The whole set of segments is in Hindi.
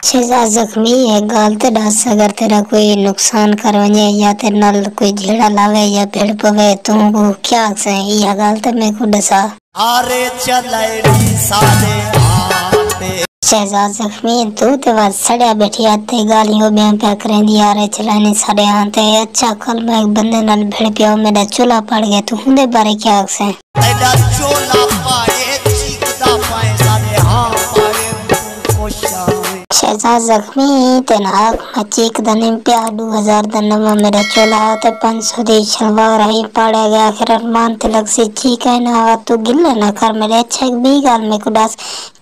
शहजाद जख्मी है गाल ते डास अगर तेरा कोई नुकसान करवने या तेरे नाल कोई झेड़ा लावे या भेड़ पवे तू को क्या से या गाल ते मैं को डसा अरे चलैड़ी सादे आते शहजाद जख्मी तू ते बात सड़या बैठी आते गालियों में पे करें दिया रे चलाने सारे आते अच्छा कल मैं एक बंदे नाल भेड़ पियो मेरा चूल्हा पड़ गया तू हुंदे बारे क्या से एदा चोला पाए चीकदा पाए सादे हां पाए कोशावे शहजाद जख्मी तेना आँख में चीक दने प्या 2000 दनमा मेरा चोला ते 500 दी शलवार आई पाड़ा गया आखिर अरमान तिलक से चीक है ना तू गिल्ला ना कर मेरे अच्छा एक भी गाल में कुडास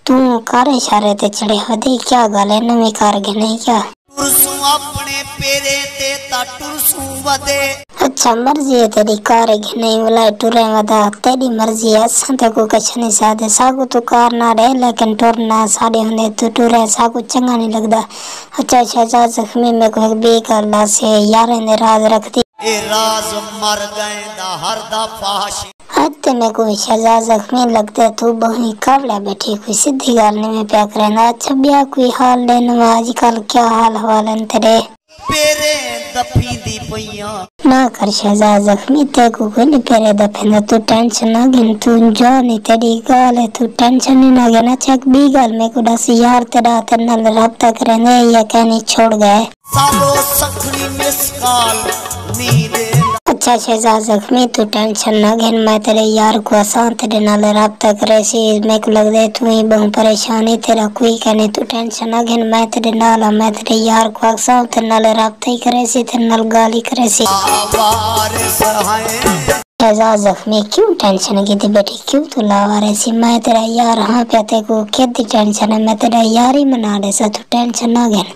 तू कार इशारे ते चढ़े हदे क्या गाल है नवी कार के नहीं क्या टुरसू अपने पेरे ते ता टुरसू वदे अच्छा मर्जी है तेरी कार के नहीं वाला टुरे वदा तेरी मर्जी है असन ते को कछ नहीं सादे सागु तू कार ना रहे लेकिन टुरना साडे हुंदे तू टुरे सागु चंगा नहीं लगदा अच्छा शहजाद जख्मी में को एक बे गल्ला से यारें ने राज रखती ए राज मर गए दा हर दा फाश हत्ते में कोई शहजाद जख्मी लगते तू बहु कावला बैठी कोई सीधी गाल नहीं में प्या करना अच्छा ब्याह कोई हाल लेने आजकल क्या हाल हवालन तेरे पेरे दफी दी पइया ना कर शहजाद जख्मी ते को कोई पेरे दफे तू टेंशन ना गिन तू जो नहीं तेरी गाल है तू टेंशन ही ना गिन चेक बी गाल में को दस यार तेरा तेरे नाल रब्ता करने या कहनी छोड़ गए सालो सखनी मिस कॉल नींद अच्छा शहजाद जख्मी तू टेंशन ना गिन मैं तेरे यार को आसान तेरे नाल रब्ता करे सी मैं को लग दे तू ही बहु परेशानी तेरा कोई कहने तू टेंशन ना गिन मैं तेरे नाल मैं तेरे यार को आसान तेरे नाल रब्ता ही करे सी तेरे नाल गाली करे सी शहजाद जख्मी क्यों टेंशन की थी बेटी क्यों तू लावा रही सी मैं तेरा यार हाँ पे को क्या टेंशन है मैं तेरा यार ही मना दे सा तू टेंशन ना गिन